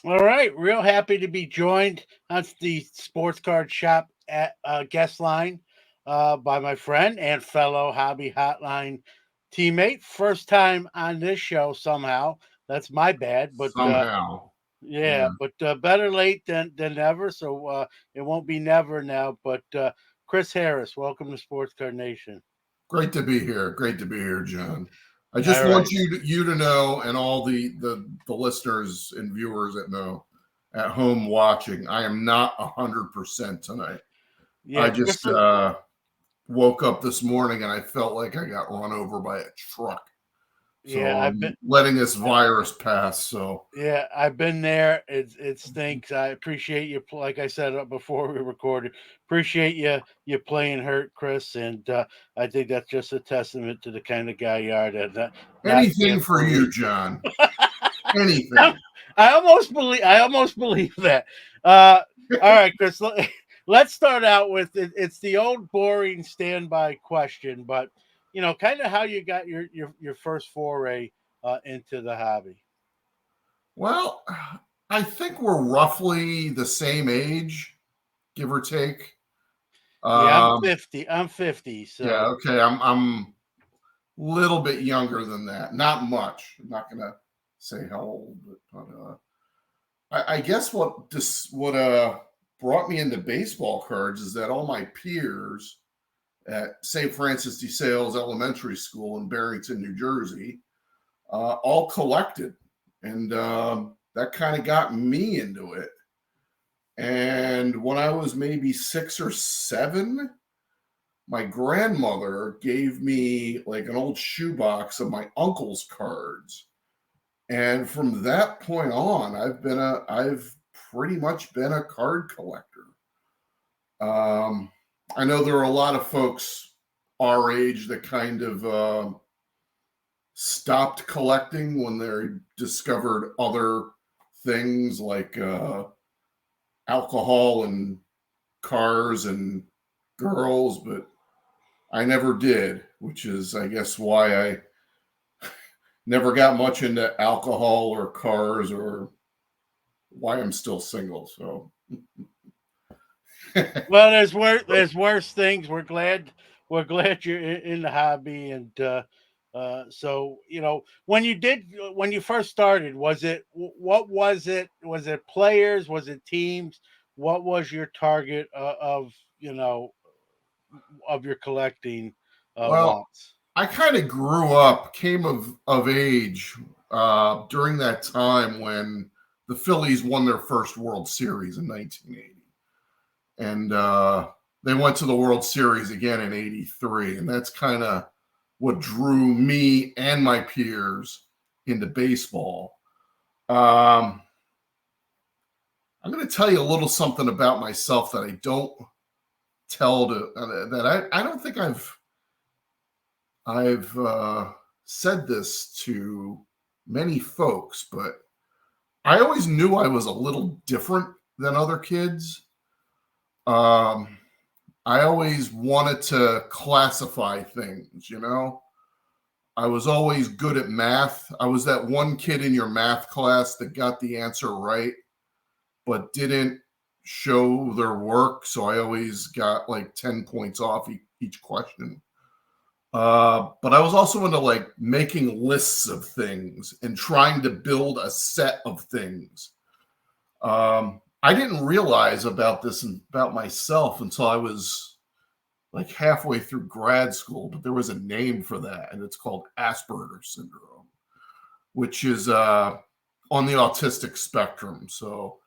All right, real happy to be joined on the Sports Card Shop at guest line by my friend and fellow Hobby Hotline teammate. First time on this show somehow. That's my bad, but Somehow. yeah, Yeah. but better late than never. So it won't be never now. But Chris Harris, welcome to Sports Card Nation. Great to be here. Great to be here, John. I just All want right. you to know, and all the listeners and viewers that know at home watching, I am not 100% tonight. Yeah, I Chris. just woke up this morning and I felt like I got run over by a truck. So Yeah, I've been. I'm letting this virus pass. So Yeah, I've been there. It stinks. I appreciate you. Like I said before we recorded, appreciate you playing hurt, Chris, and I think that's just a testament to the kind of guy you are. That not anything being for you, fully. John. Anything. I almost believe that. Uh, all right, Chris. Let's start out with it. It's the old boring standby question, but kind of how you got your first foray into the hobby. Well, I think we're roughly the same age, give or take. Yeah, I'm Um, 50. I'm 50. yeah, So okay. I'm a little bit younger than that. Not much. I'm not gonna say how old, but I guess what brought me into baseball cards is that all my peers at St. Francis de Sales Elementary School in Barrington, New Jersey, all collected, and that kind of got me into it. And when I was maybe 6 or 7, my grandmother gave me like an old shoebox of my uncle's cards. And from that point on, I've pretty much been a card collector. Um, I know there are a lot of folks our age that kind of stopped collecting when they discovered other things like alcohol and cars and girls, but I never did, which is, I guess, why I never got much into alcohol or cars or why I'm still single. So, well, there's worse things. We're glad you're in the hobby, and so when you first started, what was it? Was it players? Was it teams? What was your target you know of your collecting well, wants? I kind of grew up, came of age during that time when the Phillies won their first World Series in 1980. And they went to the World Series again in '83, and that's kind of what drew me and my peers into baseball. Um, I'm going to tell you a little something about myself that I don't tell to that I don't think I've said this to many folks, but I always knew I was a little different than other kids. Um, I always wanted to classify things, you know. I was always good at math. I was that one kid in your math class that got the answer right, but didn't show their work. So I always got like 10 points off each question. But I was also into like making lists of things and trying to build a set of things. I didn't realize about this and about myself until I was like halfway through grad school, but there was a name for that, and it's called Asperger's syndrome, which is on the autistic spectrum. So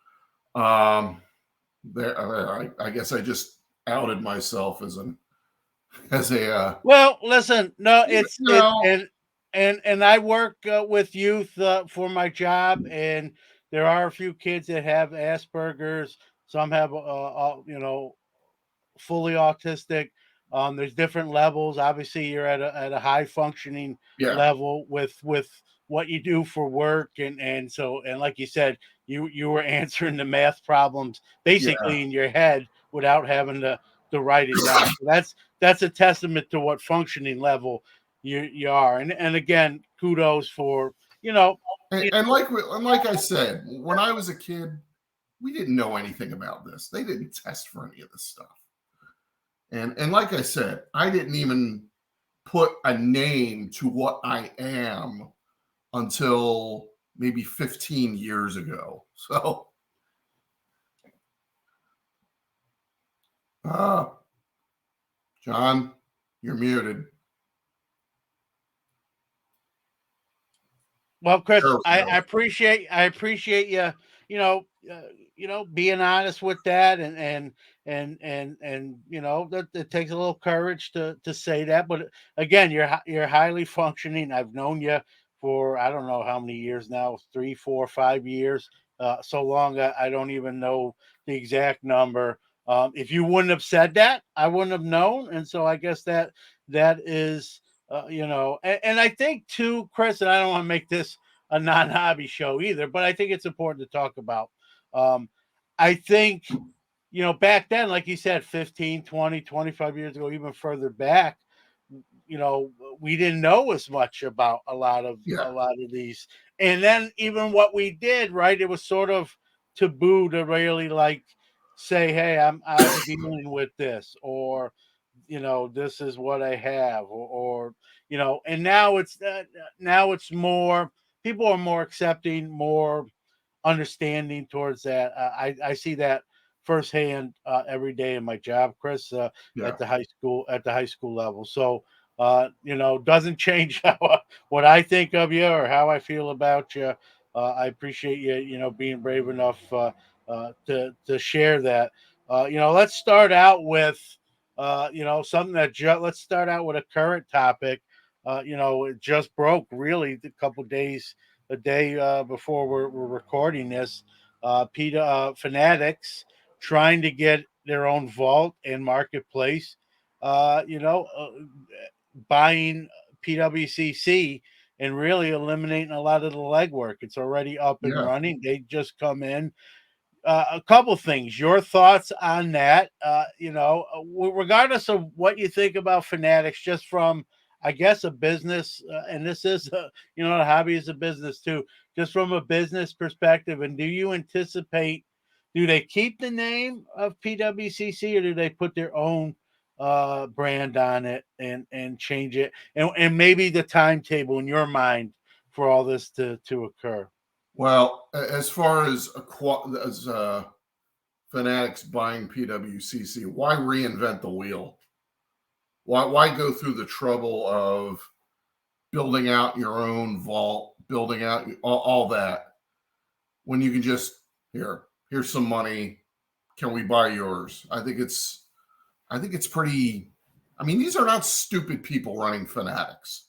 there, I guess I just outed myself as a Well, listen, no, you it's it know, and I work with youth for my job, and there are a few kids that have Asperger's. Some have, fully autistic. There's different levels. Obviously, you're at a high functioning yeah, level with what you do for work, and like you said, you were answering the math problems yeah, basically in your head without having to write it down. So that's a testament to what functioning level you are. And again, kudos for you know. And like I said, when I was a kid, we didn't know anything about this. They didn't test for any of this stuff. And like I said, I didn't even put a name to what I am until maybe 15 years ago. So, uh, John, you're muted. Well, Chris, There we go. I appreciate you, you know, uh, being honest with that, and that it takes a little courage to say that. But again, you're highly functioning. I've known you for I don't know how many years now, 3, 4, 5 years, so long I don't even know the exact number. If you wouldn't have said that, I wouldn't have known, and so I guess that is and I think too, Chris, and I don't want to make this a non-hobby show either, but I think it's important to talk about. Um, I think, back then, like you said, 15, 20, 25 years ago, even further back, you know, we didn't know as much about Yeah, a lot of these. And then even what we did, right, it was sort of taboo to really like say, hey, I'm dealing with this, or this is what I have, and now it's more people are more accepting, more understanding towards that. I see that firsthand every day in my job, Chris, yeah. at the high school level. So doesn't change what I think of you or how I feel about you. I appreciate you, being brave enough to share that. Let's start out with something let's start out with a current topic. It just broke really a couple days a day before we're recording this. PETA Fanatics trying to get their own vault and marketplace. Uh, you know, uh, Buying PWCC and really eliminating a lot of the legwork. It's already up and Yeah. running. They just come in a couple things. Your thoughts on that? Regardless of what you think about Fanatics, just from I guess a business, and this is a hobby is a business too. Just from a business perspective, and do you anticipate? Do they keep the name of PWCC or do they put their own brand on it and change it? And maybe the timetable in your mind for all this to occur. Well, as far as Fanatics buying PWCC, why reinvent the wheel? Why go through the trouble of building out your own vault, building out all that when you can just here's some money. Can we buy yours? I think it's pretty. I mean, these are not stupid people running Fanatics.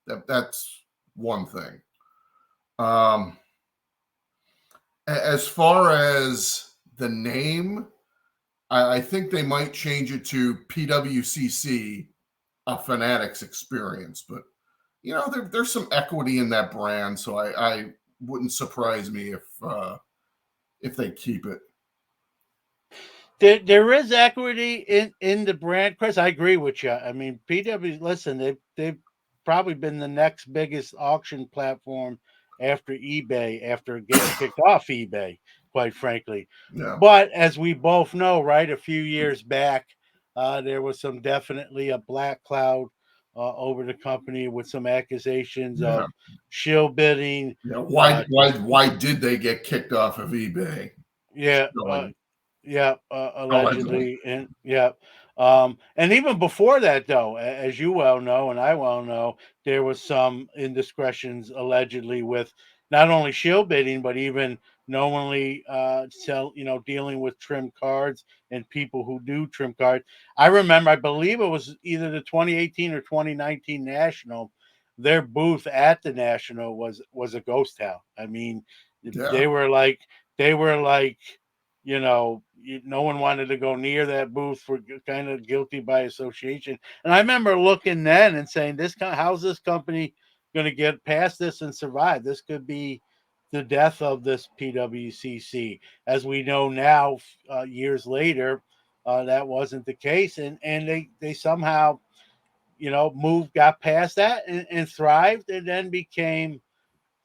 That's one thing. Um, as far as the name, I think they might change it to PWCC, a Fanatics experience. But there's some equity in that brand, so I wouldn't surprise me if they keep it. There is equity in the brand, Chris. I agree with you. I mean, PW. Listen, they've probably been the next biggest auction platform after eBay, after getting kicked off eBay. Quite frankly, Yeah, but as we both know, right, a few years back, there was some definitely a black cloud over the company with some accusations yeah, of shill bidding. yeah. Uh, Why did they get kicked off of eBay? yeah, Showing Yeah, allegedly. allegedly, and yeah, and even before that, though, as you well know, and I well know, there was some indiscretions allegedly with not only shield bidding, but even knowingly dealing with trim cards and people who do trim cards. I remember, I believe it was either the 2018 or 2019 National. Their booth at the National was a ghost town. I mean, Yeah, they were like they were like no one wanted to go near that booth for kind of guilty by association. And I remember looking then and saying, how's this company going to get past this and survive? This could be the death of this PWCC. As we know now, years later, that wasn't the case, and they somehow moved, got past that, and thrived, and then became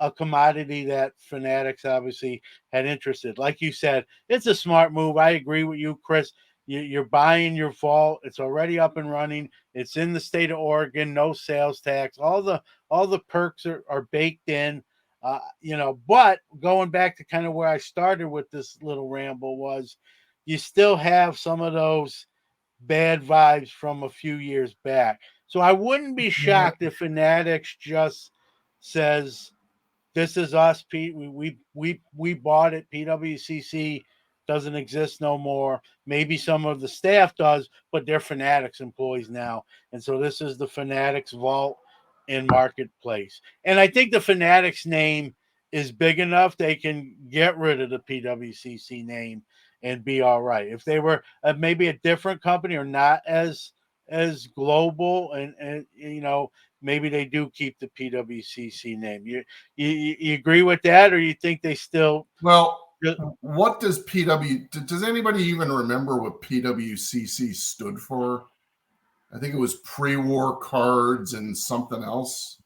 a commodity that Fanatics obviously had interested. Like you said, it's a smart move. I agree with you, Chris. You're buying your vault. It's already up and running. It's in the state of Oregon. No sales tax. All the perks are baked in. But going back to kind of where I started with this little ramble was, you still have some of those bad vibes from a few years back. So I wouldn't be Yeah. shocked if Fanatics just says, "This is us, Pete. We bought it. PWCC doesn't exist no more. Maybe some of the staff does, but they're Fanatics employees now, and so this is the Fanatics Vault in Marketplace." And I think the Fanatics name is big enough they can get rid of the PWCC name and be all right. If they were maybe a different company or not as global, and maybe they do keep the PWCC name. You agree with that, or you think they still? Well, what does does anybody even remember what PWCC stood for? I think it was pre-war cards and something else.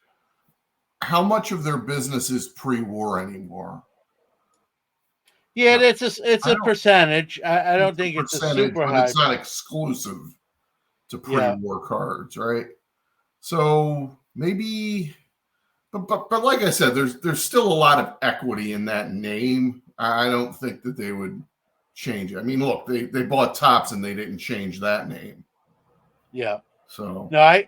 How much of their business is pre-war anymore? Yeah, I it's a don't. percentage. I don't It's a think it's a percentage, super but high. it's not exclusive to Yeah, pre-war cards, right? So maybe, but like I said, there's still a lot of equity in that name. I don't think that they would change it. I mean, look, they bought Tops and they didn't change that name. yeah. So No,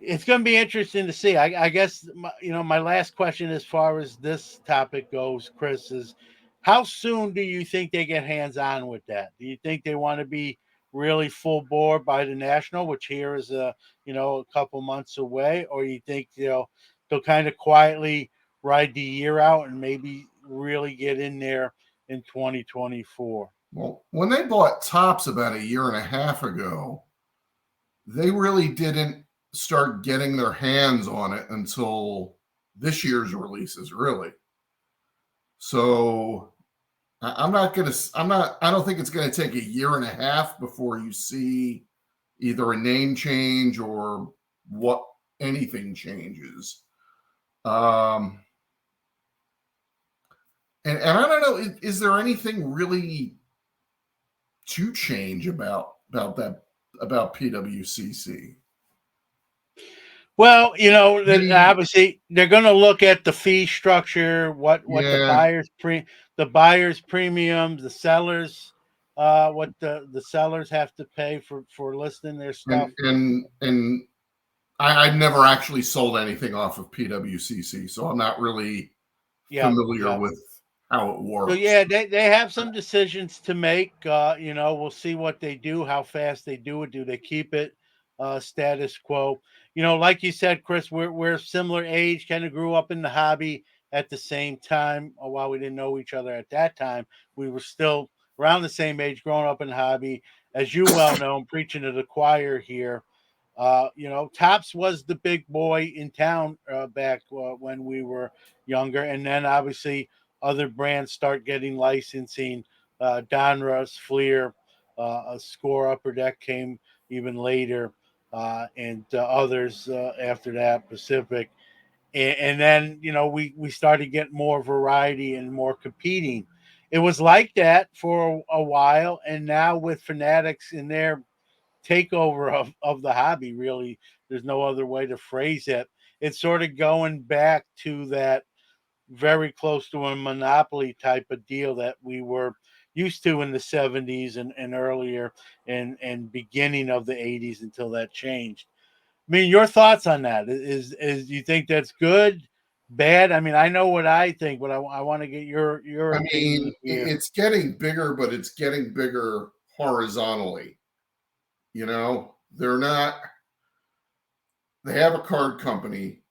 it's going to be interesting to see. I guess my last question as far as this topic goes, Chris, is how soon do you think they get hands on with that? Do you think they want to be really full bore by the national, which here is a couple months away, or you think they'll kind of quietly ride the year out and maybe really get in there in 2024? well, when they bought Tops about a year and a half ago, they really didn't start getting their hands on it until this year's releases, really. So I don't think it's gonna take a year and a half before you see either a name change or what anything changes. Um, and I don't know, is there anything really to change about PWCC? Well, Maybe, obviously they're going to look at the fee structure, what yeah, the buyers premiums, the sellers, what the sellers have to pay for listing their stuff. and I've never actually sold anything off of PWCC, so I'm not really Yeah, familiar yeah. with how it So works. yeah, they have some decisions to make. We'll see what they do, how fast they do it. Do they keep it status quo? Like you said, Chris, we're similar age, kind of grew up in the hobby at the same time. While we didn't know each other at that time, we were still around the same age, growing up in the hobby. As you well know, I'm preaching to the choir here. Tops was the big boy in town back when we were younger, and then obviously other brands start getting licensing. Donruss, Fleer, a Score Upper Deck came even later, and others after that, Pacific, and then we started getting more variety and more competing. It was like that for a while, and now with Fanatics in their takeover of the hobby, really, there's no other way to phrase it. It's sort of going back to that very close to a monopoly type of deal that we were used to in the 70s and earlier and beginning of the 80s until that changed. I mean, your thoughts on that? Is you think that's good, bad? I mean, I know what I think, but I want to get your I opinion mean, here. it's getting bigger, but it's getting bigger horizontally. They're not, they have a card company,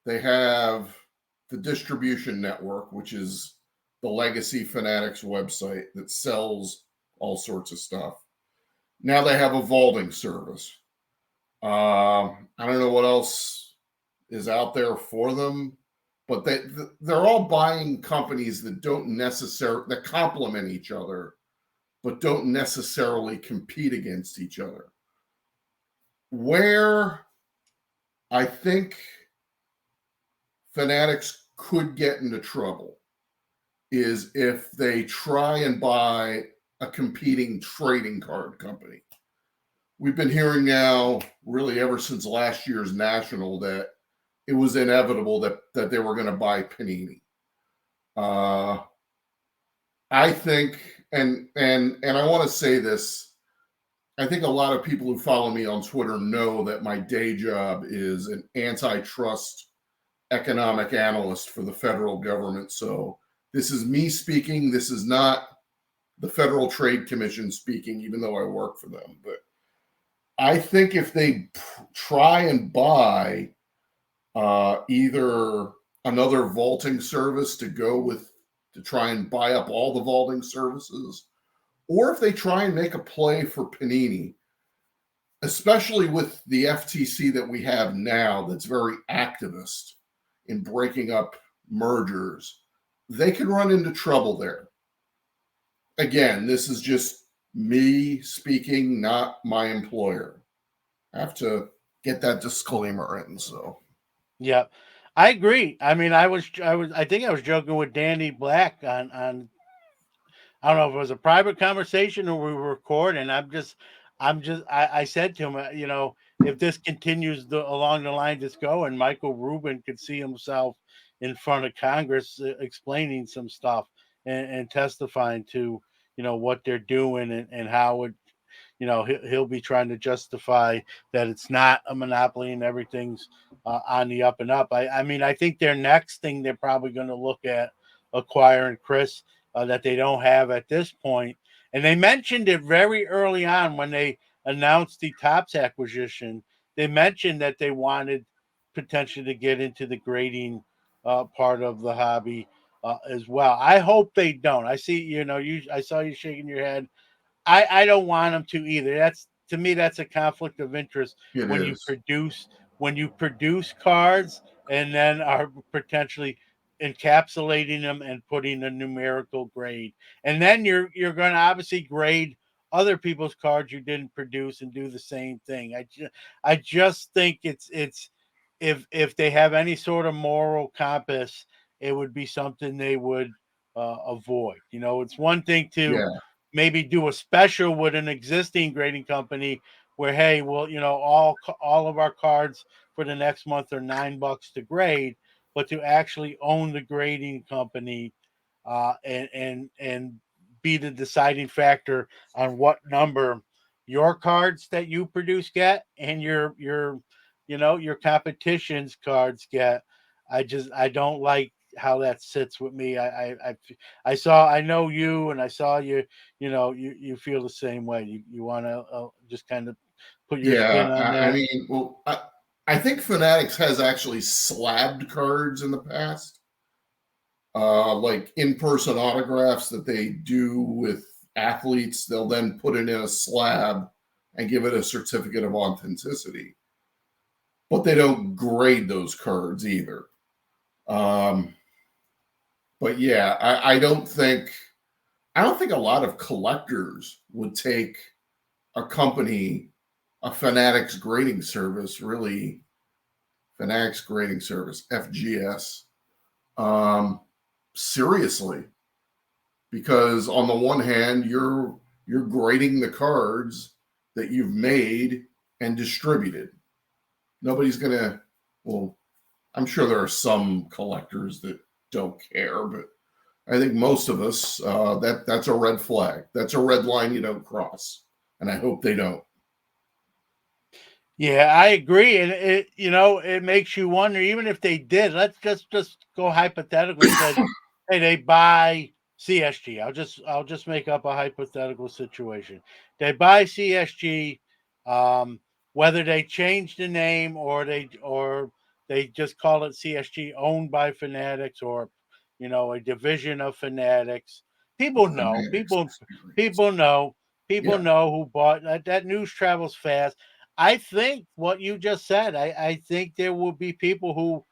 they have the distribution network, which is the Legacy Fanatics website that sells all sorts of stuff. Now they have a vaulting service. I don't know what else is out there for them, but they're all buying companies that don't necessarily that complement each other, but don't necessarily compete against each other. Where I think Fanatics could get into trouble is if they try and buy a competing trading card company. We've been hearing now, really ever since last year's National, that it was inevitable that they were going to buy Panini. Uh, I think, and I want to say this. I think a lot of people who follow me on Twitter know that my day job is an antitrust economic analyst for the federal government. So this is me speaking. This is not the Federal Trade Commission speaking, even though I work for them. But I think if they try and buy either another vaulting service to go with, to try and buy up all the vaulting services, or if they try and make a play for Panini, especially with the FTC that we have now that's very activist in breaking up mergers, they could run into trouble there. Again, this is just me speaking, not my employer. I have to get that disclaimer in. So Yeah, I agree. I mean, I think I was joking with Danny Black on I don't know if it was a private conversation or we were recording. I said to him, if this continues along the lines it's going, Michael Rubin could see himself in front of Congress explaining some stuff and testifying to, what they're doing and how it, he'll be trying to justify that it's not a monopoly and everything's on the up and up. I mean, I think their next thing they're probably going to look at acquiring Chris that they don't have at this point. And they mentioned it very early on when they announced the Tops acquisition. They mentioned that they wanted potentially to get into the grading part of the hobby as well. I hope they don't. I see, I saw you shaking your head. I don't want them to either. That's to me that's a conflict of interest it when you is. produce cards and then are potentially encapsulating them and putting a numerical grade. And then you're going to obviously grade other people's cards you didn't produce and do the same thing. I just think it's if they have any sort of moral compass, it would be something they would avoid. It's one thing to Yeah. maybe do a special with an existing grading company where, hey, well, all of our cards for the next month are $9 to grade, but to actually own the grading company and be the deciding factor on what number your cards that you produce get and your competition's cards get. I don't like how that sits with me. I know you and I saw you. You feel the same way. You want to just kind of put your spin Yeah. on I that. mean, well, I think Fanatics has actually slabbed cards in the past, like in-person autographs that they do with athletes. They'll then put it in a slab and give it a certificate of authenticity, but they don't grade those cards either. Um, but yeah, I don't think a lot of collectors would take a company, a Fanatics grading service, really Fanatics grading service, FGS, um, seriously, because on the one hand, you're grading the cards that you've made and distributed. Nobody's gonna. Well, I'm sure there are some collectors that don't care, but I think most of us that's a red flag. That's a red line you don't cross, and I hope they don't. Yeah, I agree, and it makes you wonder. Even if they did, let's just go hypothetical and said, hey, they buy CSG. I'll just make up a hypothetical situation. They buy CSG, um, whether they change the name or they just call it CSG, owned by Fanatics, or a division of Fanatics. People know. Fanatics. People know. People Yeah, know who bought that. That news travels fast. I think what you just said, I think there will be people who,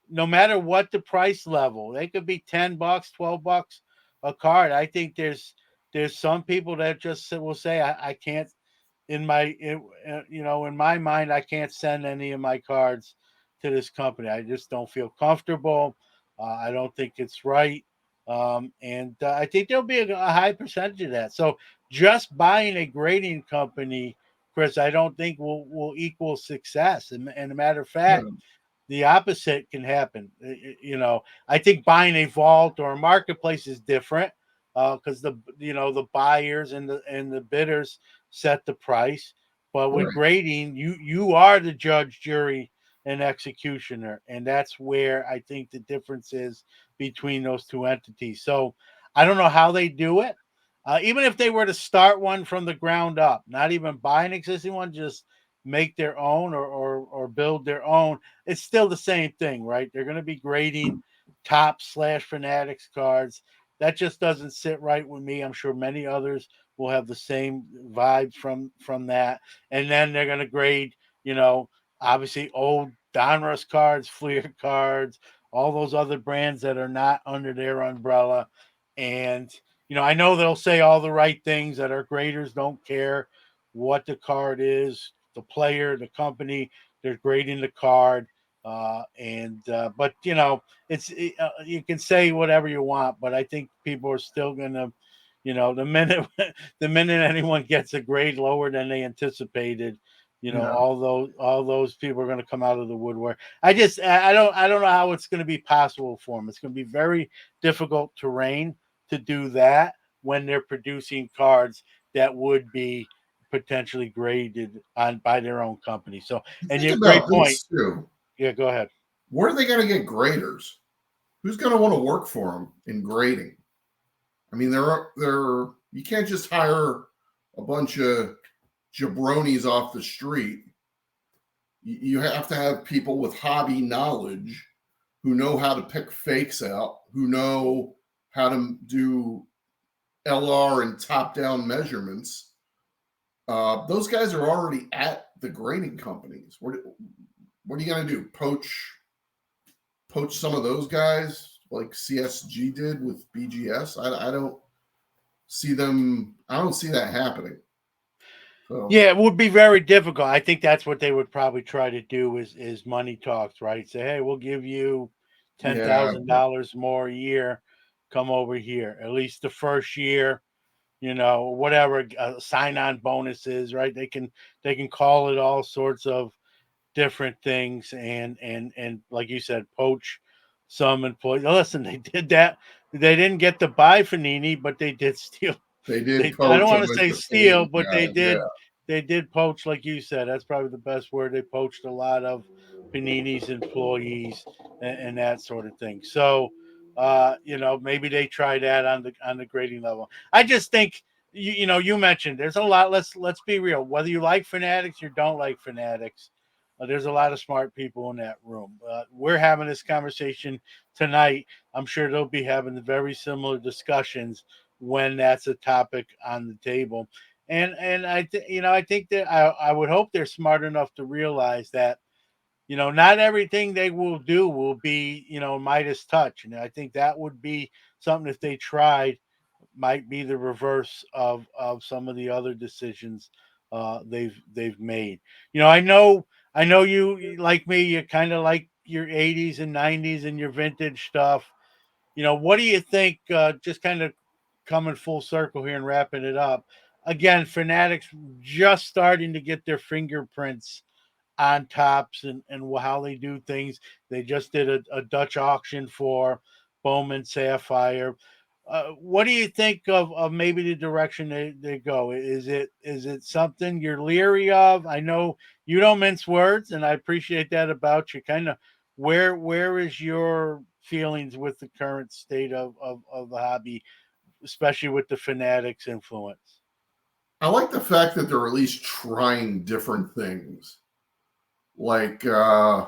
no matter what the price level, they could be $10, $12 a card. I think there's some people that just will say, I can't in my mind, I can't send any of my cards to this company. I just don't feel comfortable. I don't think it's right. And I think there'll be a high percentage of that. So just buying a grading company, Chris, I don't think will equal success. And a matter of fact, Yeah, the opposite can happen. I think buying a vault or a marketplace is different because the buyers and the bidders set the price. But with right. grading, you are the judge, jury, and executioner, and that's where I think the difference is between those two entities. So I don't know how they do it. Even if they were to start one from the ground up, not even buy an existing one, just make their own or build their own, it's still the same thing, right? They're going to be grading top slash fanatics cards. That just doesn't sit right with me. I'm sure many others will have the same vibes from that. And then they're going to grade, you know, obviously old Donruss cards, Fleer cards, all those other brands that are not under their umbrella. And I know they'll say all the right things that our graders don't care what the card is, the player, the company, they're grading the card. And but you can say whatever you want, but I think people are still gonna, the minute the minute anyone gets a grade lower than they anticipated, Yeah. all those people are going to come out of the woodwork. I don't know how it's going to be possible for them. It's going to be very difficult terrain to do that when they're producing cards that would be potentially graded on by their own company. So, and Think you great about point. this too. Yeah, go ahead. Where are they going to get graders? Who's going to want to work for them in grading? I mean, they're you can't just hire a bunch of jabronis off the street. You have to have people with hobby knowledge who know how to pick fakes out, who know how to do LR and top down measurements. Those guys are already at the grading companies. What are you going to do? Poach some of those guys like CSG did with BGS? I don't see them. I don't see that happening. So Yeah, it would be very difficult. I think that's what they would probably try to do is money talks, right? Say, hey, we'll give you ten yeah, thousand but dollars more a year. Come over here. At least the first year, whatever sign on bonuses, right? They can call it all sorts of different things and like you said, poach some employees. Listen, they did that. They didn't get to buy Fanini, but they did steal. they did I don't poach a want to bunch say of steal, Panini but they guys. Yeah, did. They did poach, like you said. That's probably the best word. They poached a lot of Panini's employees and that sort of thing. So, maybe they try that on the grading level. I just think you mentioned there's a lot. Let's be real. Whether you like Fanatics or don't like Fanatics, there's a lot of smart people in that room. We're having this conversation tonight. I'm sure they'll be having very similar discussions when that's a topic on the table. And I think that I would hope they're smart enough to realize that not everything they will do will be Midas touch, and I think that would be something if they tried might be the reverse of some of the other decisions they've made. I know you like me. You kind of like your '80s and '90s and your vintage stuff. What do you think? Just kind of coming full circle here and wrapping it up. Again, Fanatics just starting to get their fingerprints on tops and how they do things. They just did a Dutch auction for Bowman Sapphire. What do you think of maybe the direction they go? Is it something you're leery of? I know you don't mince words, and I appreciate that about you. Kind of where is your feelings with the current state of the hobby, especially with the Fanatics influence? I like the fact that they're at least trying different things, like uh,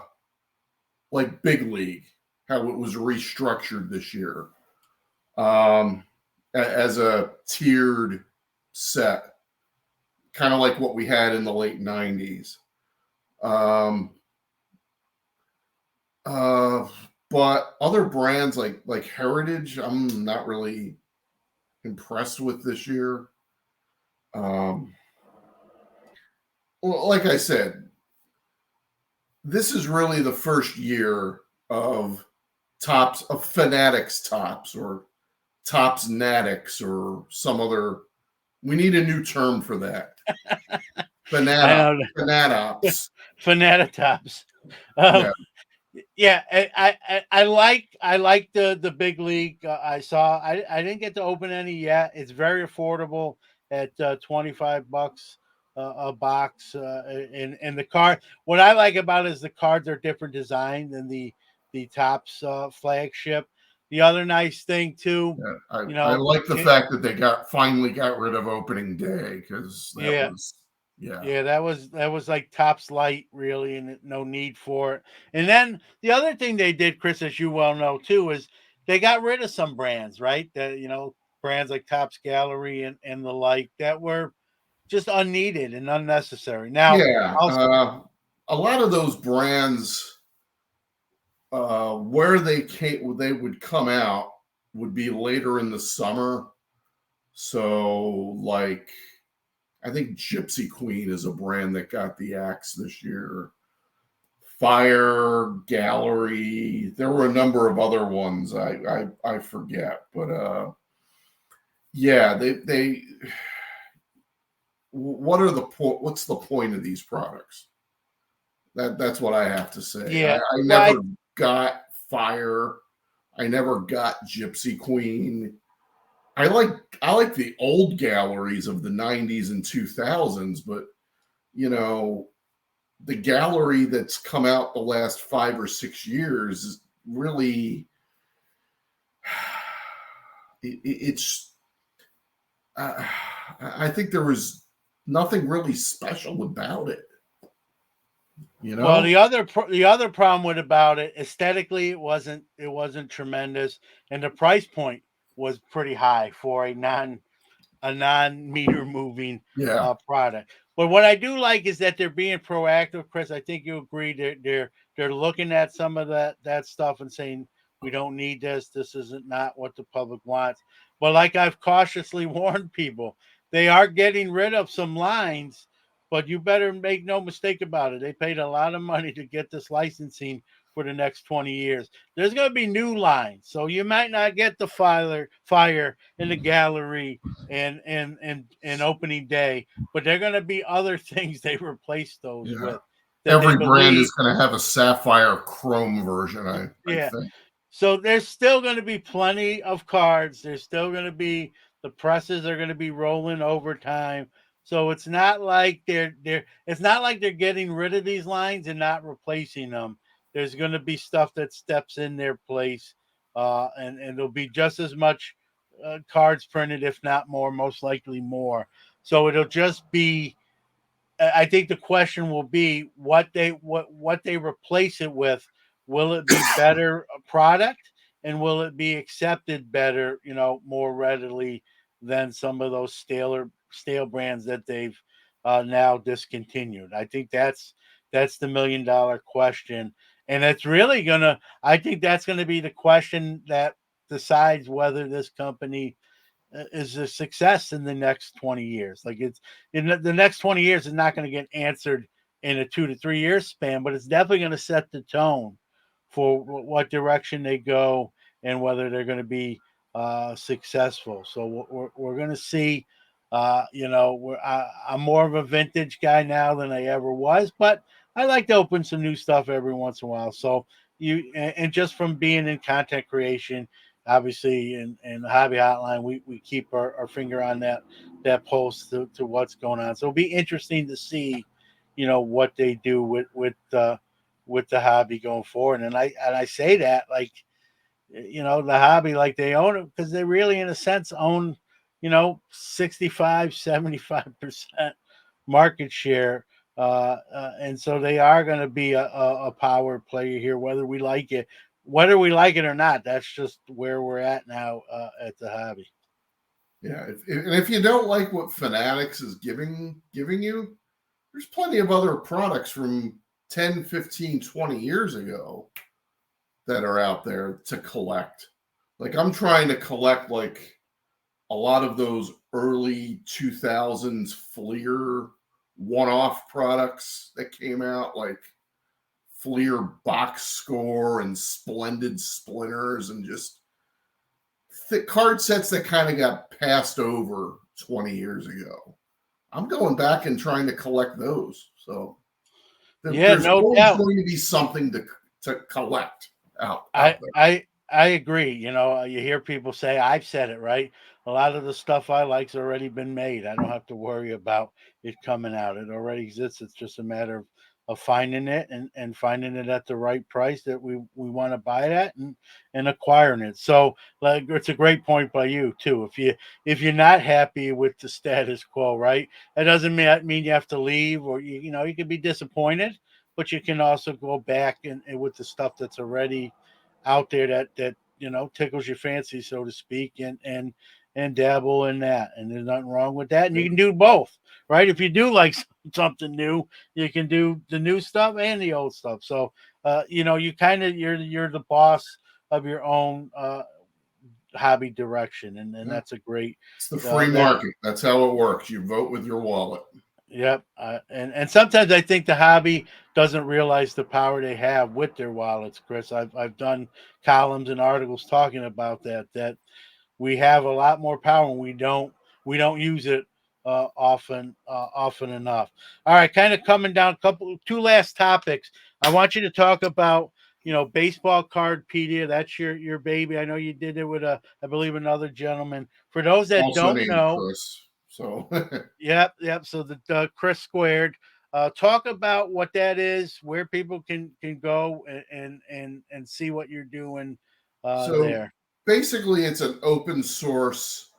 like Big League, how it was restructured this year as a tiered set, kind of like what we had in the late '90s. Um, uh, but other brands like Heritage, I'm not really impressed with this year. Um, well, like I said, this is really the first year of tops of Fanatics tops or tops Natics or some other. We need a new term for that. I Fanat know Fanatops. Fanatitops. Yeah, Um, yeah, I like the big league. I didn't get to open any yet. It's very affordable at $25 a box. And the card. What I like about it is the cards are different design than the Topps flagship. The other nice thing too, yeah. you I know, like the fact that they finally got rid of opening day because that yeah. was yeah. Yeah, that was like Tops Light, really, and no need for it. And then the other thing they did, Chris, as you well know too, is they got rid of some brands, right? That brands like Tops Gallery and the like that were just unneeded and unnecessary. Now, Yeah, a lot of those brands, where they would come out would be later in the summer. So, like, I think Gypsy Queen is a brand that got the axe this year. Fire Gallery. There were a number of other ones. I forget, but yeah, they. What are the point? What's the point of these products? That's what I have to say. I yeah, well, never got Fire. I never got Gypsy Queen. I like I like the old galleries of the 90s and 2000s, but you know, the gallery that's come out the last 5 or 6 years is really it's uh, I think there was nothing really special about it, you well, know? the other problem with about it, aesthetically, it wasn't tremendous, and the price point was pretty high for a non meter moving Yeah. product. But what I do like is that they're being proactive, Chris. I think you agree. They're looking at some of that stuff and saying we don't need this. This isn't not what the public wants. But like I've cautiously warned people, they are getting rid of some lines. But you better make no mistake about it. They paid a lot of money to get this licensing for the next 20 years. There's going to be new lines, so you might not get the fire in the gallery and opening day, but they're going to be other things they replace those Yeah. with that they Every brand believe. is going to have a sapphire chrome version, I Yeah, think. so there's still going to be plenty of cards. There's still going to be the presses are going to be rolling over time. So it's not like they're getting rid of these lines and not replacing them. There's going to be stuff that steps in their place, and there'll be just as much cards printed, if not more, most likely more. So it'll just be. I think the question will be what they replace it with. Will it be better product, and will it be accepted better, more readily than some of those stale brands that they've now discontinued? I think that's the $1 million question, and it's really gonna. I think that's gonna be the question that decides whether this company is a success in the next 20 years. Like it's in the next 20 years is not going to get answered in a 2 to 3 year span, but it's definitely going to set the tone for what direction they go and whether they're going to be successful. So we're going to see. I'm more of a vintage guy now than I ever was, but I like to open some new stuff every once in a while. So and just from being in content creation, obviously in the hobby hotline, we keep our finger on that pulse to what's going on. So it'll be interesting to see, what they do with the hobby going forward. And I say that like, the hobby, like they own it because they really in a sense own, 65-75% market share. And so they are going to be a power player here, whether we like it or not. That's just where we're at now at the hobby. Yeah. And if you don't like what Fanatics is giving you, there's plenty of other products from 10, 15, 20 years ago that are out there to collect. Like I'm trying to collect like a lot of those early 2000s Fleer one-off products that came out, like Fleer box score and splendid splinters and just thick card sets that kind of got passed over 20 years ago. I'm going back and trying to collect those. So Yeah, there's no always doubt. going to be something to collect out I there. I I agree. You know, you hear people say, "I've said it right." A lot of the stuff I like's already been made. I don't have to worry about it coming out. It already exists. It's just a matter of finding it and finding it at the right price that we want to buy it at and acquiring it. So, like, it's a great point by you too. If you're not happy with the status quo, right? That doesn't mean you have to leave, or you know you can be disappointed, but you can also go back and with the stuff that's already out there that you know tickles your fancy, so to speak, and dabble in that. And there's nothing wrong with that. And you can do both, right? If you do like something new, you can do the new stuff and the old stuff. So you know, you're the boss of your own hobby direction, and Yeah. that's a great It's the free that market. That's how it works. You vote with your wallet. Yep, and sometimes I think the hobby doesn't realize the power they have with their wallets, Chris. I've done columns and articles talking about that we have a lot more power and we don't use it often enough. All right, kind of coming down two last topics. I want you to talk about baseball cardpedia. That's your baby. I know you did it with I believe another gentleman. For those that Also don't named know, Chris. So yep. So the Chris Squared. Talk about what that is, where people can go and see what you're doing so there. basically it's an open source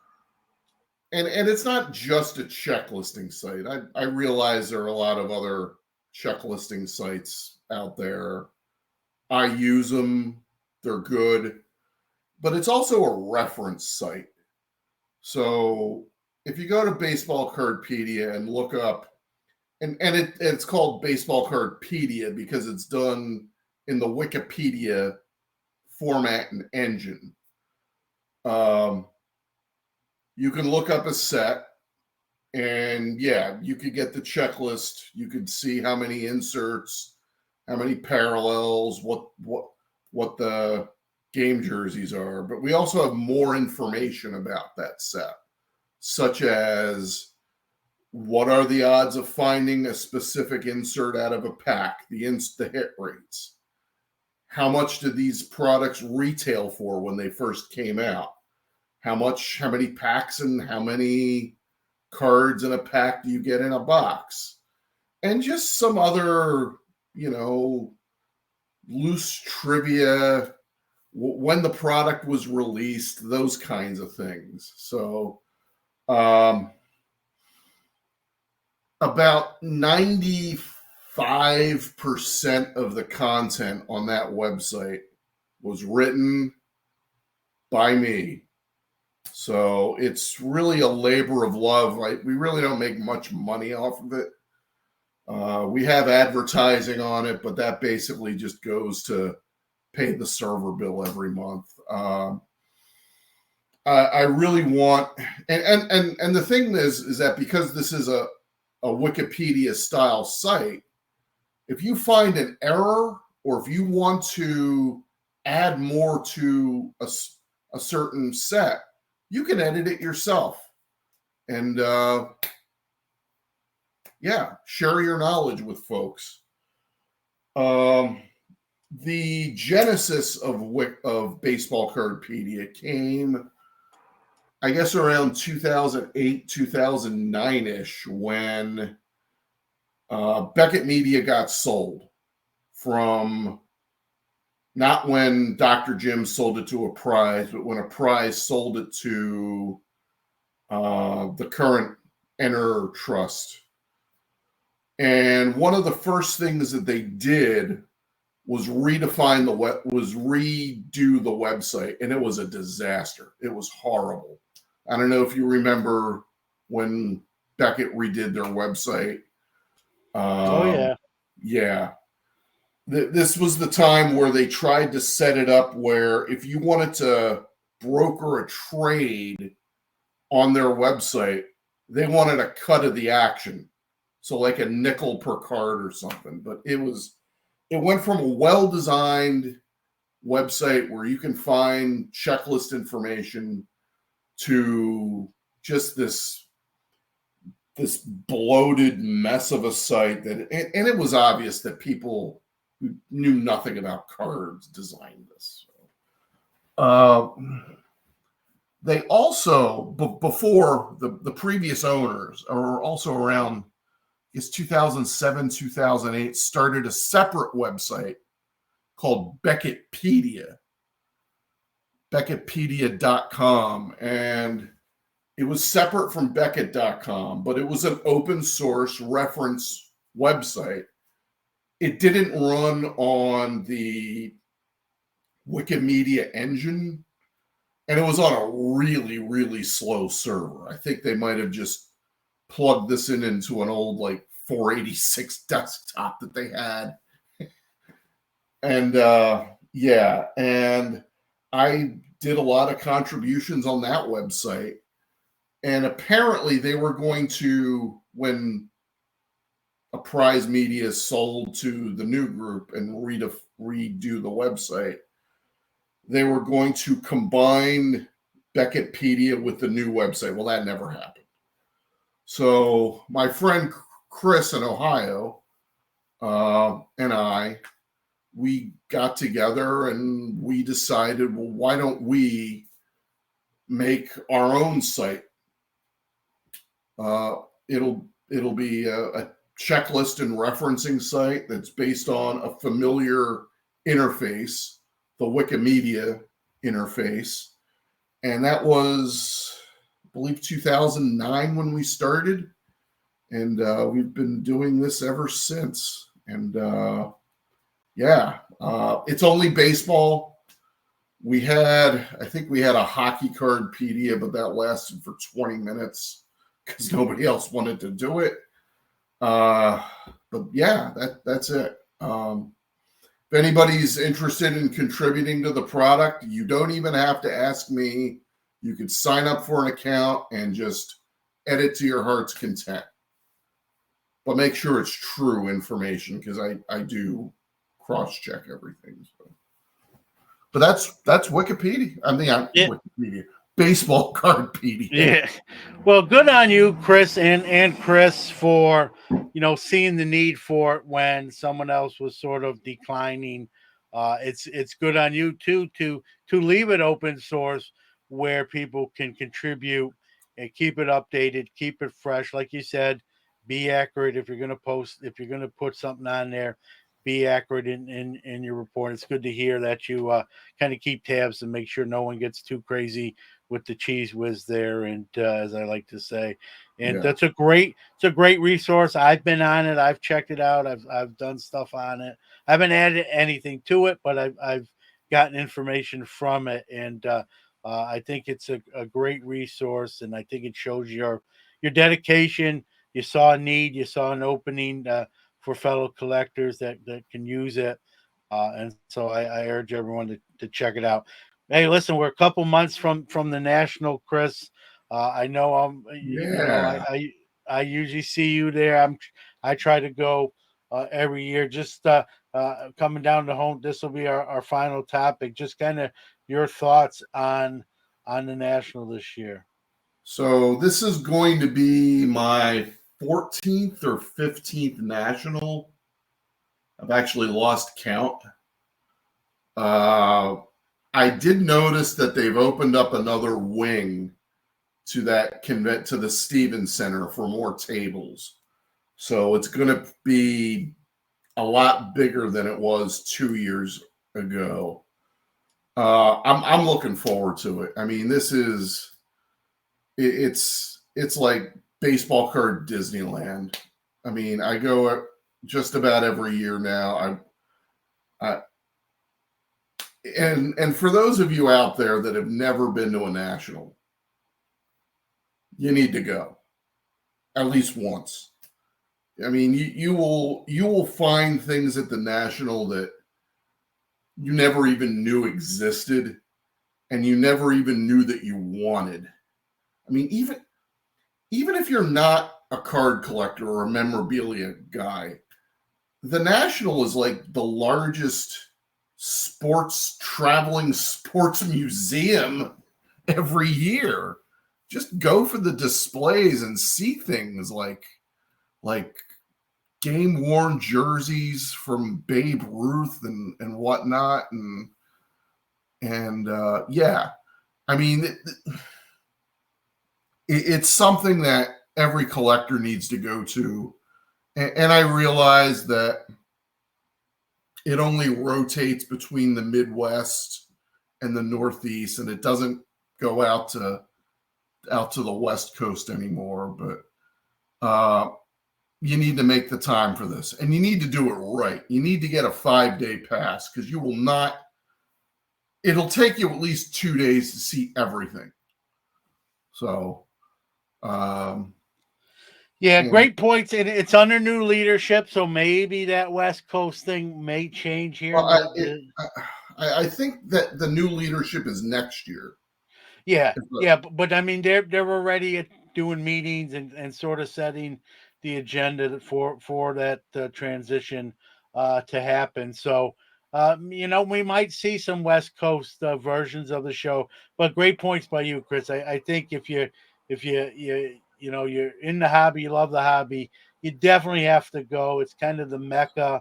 and it's not just a checklisting site. I realize there are a lot of other checklisting sites out there. I use them, they're good, but it's also a reference site. So if you go to Baseball Cardpedia and look up, and it's called Baseball Cardpedia because it's done in the Wikipedia format and engine. Um, you can look up a set, and yeah, you could get the checklist. You could see how many inserts, how many parallels, what the game jerseys are. But we also have more information about that set, such as what are the odds of finding a specific insert out of a pack, the hit rates. How much did these products retail for when they first came out? How many packs and how many cards in a pack do you get in a box? And just some other, loose trivia, when the product was released, those kinds of things. So, about 95% of the content on that website was written by me. So it's really a labor of love. We really don't make much money off of it. We have advertising on it, but that basically just goes to pay the server bill every month. I really want, and the thing is that because this is a Wikipedia style site, if you find an error or if you want to add more to a certain set, you can edit it yourself and share your knowledge with folks. The genesis of Baseball Cardpedia came, I guess, around 2008, 2009-ish, when Beckett Media got sold from, not when Dr. Jim sold it to a prize, but when a prize sold it to the current Enter Trust. And one of the first things that they did was redo the website, and it was a disaster. It was horrible. I don't know if you remember when Beckett redid their website. Oh yeah. Yeah. This was the time where they tried to set it up where if you wanted to broker a trade on their website, they wanted a cut of the action. So like a nickel per card or something. But it was it went from a well-designed website where you can find checklist information to just this bloated mess of a site that, and it was obvious that people who knew nothing about cards designed this. Uh, they also, before the previous owners, or also around, it's 2007, 2008, started a separate website called Beckettpedia.com. And it was separate from Beckett.com, but it was an open source reference website. It didn't run on the Wikimedia engine, and it was on a really, really slow server. I think they might have just plugged this into an old like 486 desktop that they had. And yeah, and I did a lot of contributions on that website. And apparently they were going to, when Apprise Media sold to the new group and redo the website, they were going to combine Beckettpedia with the new website. Well, that never happened. So my friend Chris in Ohio and we got together and we decided, well, why don't we make our own site? It'll be a checklist and referencing site that's based on a familiar interface, the Wikimedia interface. And that was, I believe, 2009 when we started. And we've been doing this ever since. And yeah, it's only baseball. I think we had a hockey cardpedia, but that lasted for 20 minutes because nobody else wanted to do it. But yeah, that's it. If anybody's interested in contributing to the product, you don't even have to ask me. You could sign up for an account and just edit to your heart's content. But make sure it's true information, because I do cross-check everything. So. But that's Wikipedia. I mean, Wikipedia. Baseball cardpedia. Yeah. Well, good on you, Chris and Chris, for seeing the need for it when someone else was sort of declining. It's good on you too to leave it open source where people can contribute and keep it updated, keep it fresh. Like you said, be accurate if you're going to put something on there. Be accurate in your report. It's good to hear that you kind of keep tabs and make sure no one gets too crazy with the cheese whiz there, and as I like to say, and Yeah. it's a great resource. I've been on it. I've checked it out. I've done stuff on it. I haven't added anything to it, but I've gotten information from it, and I think it's a great resource, and I think it shows your dedication. You saw a need, you saw an opening for fellow collectors that can use it, and so I urge everyone to check it out. Hey, listen, we're a couple months from the national, Chris. I know Yeah. I usually see you there. I try to go every year. Just coming down to home. This will be our final topic. Just kind of your thoughts on the national this year. So this is going to be my 14th or 15th national. I've actually lost count. I did notice that they've opened up another wing to the Stevens Center for more tables. So it's going to be a lot bigger than it was 2 years ago. I'm looking forward to it. I mean, it's like baseball card Disneyland. I mean, I go just about every year now. And for those of you out there that have never been to a national, you need to go at least once. I mean, you will find things at the national that you never even knew existed, and you never even knew that you wanted. I mean, even if you're not a card collector or a memorabilia guy, the National is like the largest traveling sports museum every year. Just go for the displays and see things like game worn jerseys from Babe Ruth and whatnot, and yeah, I mean it's something that every collector needs to go to, and I realize that it only rotates between the Midwest and the Northeast, and it doesn't go out to the West Coast anymore. But you need to make the time for this, and you need to do it right. You need to get a 5-day pass because you will not. It'll take you at least 2 days to see everything. So, Yeah, and great points, and it's under new leadership, so maybe that West Coast thing may change here. well, I think that the new leadership is next year. Yeah, yeah, but I mean, they're already doing meetings and sort of setting the agenda for that transition to happen. So, we might see some West Coast versions of the show. But great points by you, Chris. I think if you're in the hobby, you love the hobby, you definitely have to go. It's kind of the mecca.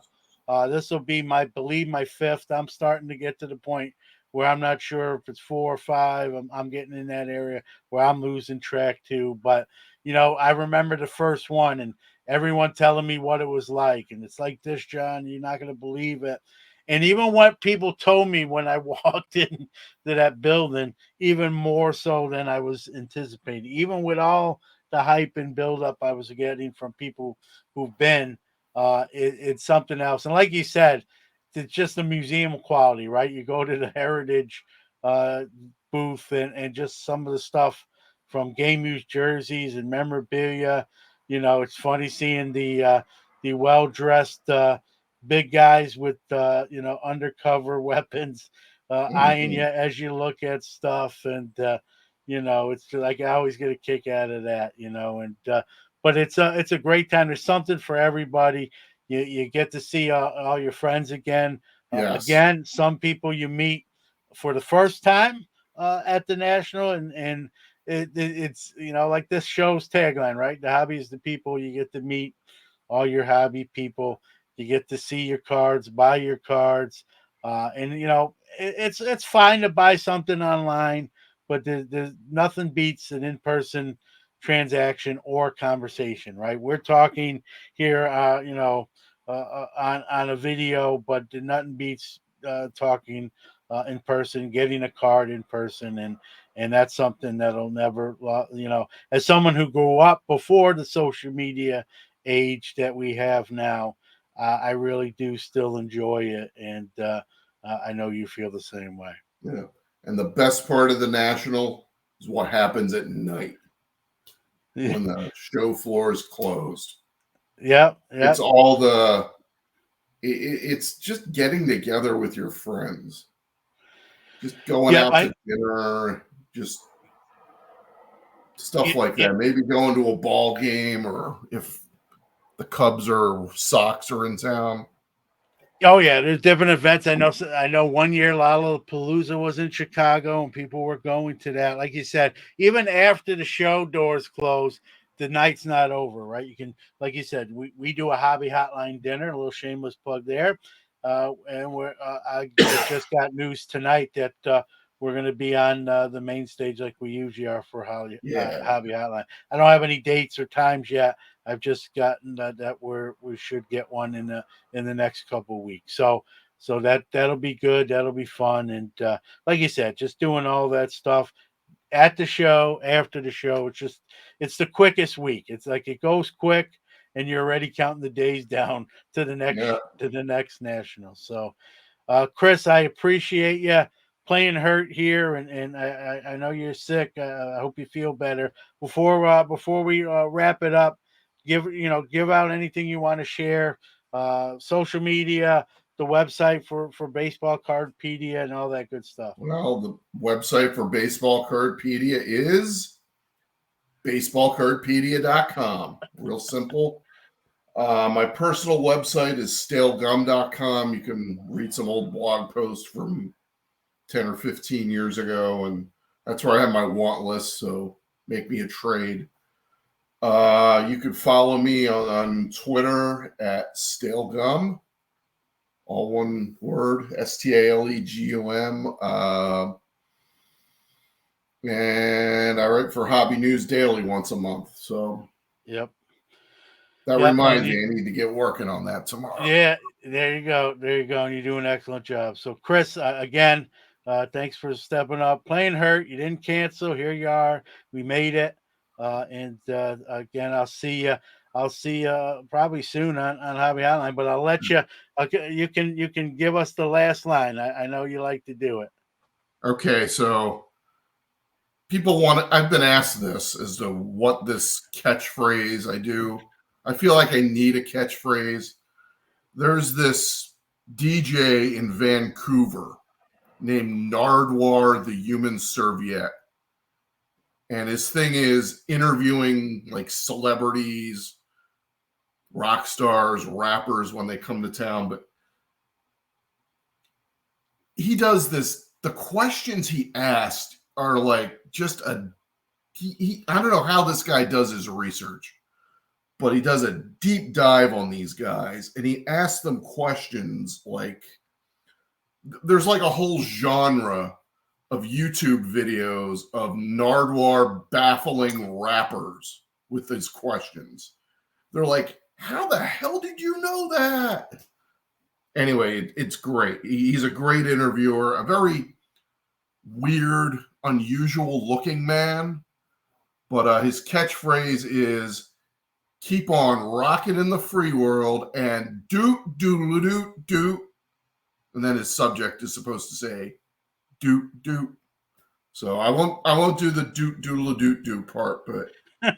This will be believe my fifth. I'm starting to get to the point where I'm not sure if it's 4 or 5. I'm getting in that area where I'm losing track too. But I remember the first one and everyone telling me what it was like, and it's like this, John. You're not going to believe it. And even what people told me when I walked into that building, even more so than I was anticipating. Even with all the hype and buildup I was getting from people who've been, it's something else. And like you said, it's just a museum quality, right? You go to the heritage uh, booth and just some of the stuff from game used jerseys and memorabilia. It's funny seeing the well dressed big guys with undercover weapons eyeing you Mhm. as you look at stuff, and it's just like I always get a kick out of that, and but it's a great time. There's something for everybody. You get to see all your friends again. Yes, Again, some people you meet for the first time at the national, and it's like this show's tagline, right? The hobby is the people. You get to meet all your hobby people. You get to see your cards, buy your cards, and it's fine to buy something online, but there's nothing beats an in-person transaction or conversation, right? We're talking here, on a video, but nothing beats talking in person, getting a card in person, and that's something that'll never, as someone who grew up before the social media age that we have now, I really do still enjoy it, and I know you feel the same way. yeah. And the best part of the National is what happens at night when the show floor is closed. Yep, It's yep, all it's just getting together with your friends, just going yep. out to dinner, just stuff like Yeah, that. Maybe going to a ball game, or if the Cubs or Sox are in town. oh yeah, there's different events. I know one year Lollapalooza was in Chicago and people were going to that. Like you said, even after the show doors close, the night's not over, right? You can, like you said, we do a hobby hotline dinner, a little shameless plug there. And I just got news tonight that we're going to be on the main stage like we usually are for Yeah, hobby hotline. I don't have any dates or times yet. I've just gotten that we should get one in the next couple of weeks. So that'll be good. That'll be fun. And like you said, just doing all that stuff at the show, after the show. It's the quickest week. It's like it goes quick, and you're already counting the days down yeah. to the next national. So Chris, I appreciate you playing hurt here, and I know you're sick. I hope you feel better. Before we wrap it up, give out anything you want to share, social media, the website for Baseball Cardpedia, and all that good stuff. Well, the website for Baseball Cardpedia is baseballcardpedia.com. Real simple. My personal website is stalegum.com. You can read some old blog posts from 10 or 15 years ago, and that's where I have my want list, so make me a trade. You can follow me on Twitter at stalegum, all one word, STALEGUM. And I write for Hobby News Daily once a month, so Yep. that Yep. And reminds you, me I need to get working on that tomorrow. yeah, there you go. There you go. And you do an excellent job. So, Chris, again, thanks for stepping up. Playing hurt, you didn't cancel. Here you are. We made it. And again, I'll see you. I'll see you probably soon on Hobby Hotline. But I'll let you. Okay, you can give us the last line. I know you like to do it. Okay, so people want I've been asked this as to what this catchphrase I do. I feel like I need a catchphrase. There's this DJ in Vancouver named Nardwar the Human Serviette. And his thing is interviewing like celebrities, rock stars, rappers when they come to town. But he does this, the questions he asked are like just I don't know how this guy does his research, but he does a deep dive on these guys and he asks them questions like there's like a whole genre of YouTube videos of Nardwar baffling rappers with his questions. They're like, how the hell did you know that? Anyway, it's great. He's a great interviewer, a very weird, unusual looking man. But his catchphrase is keep on rocking in the free world and doot, doodle, doot, doot. And then his subject is supposed to say doot, doot. So I won't do the doot, doodle, doot, doot part, but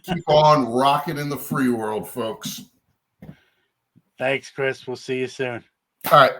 keep on rocking in the free world, folks. Thanks, Chris. We'll see you soon. All right.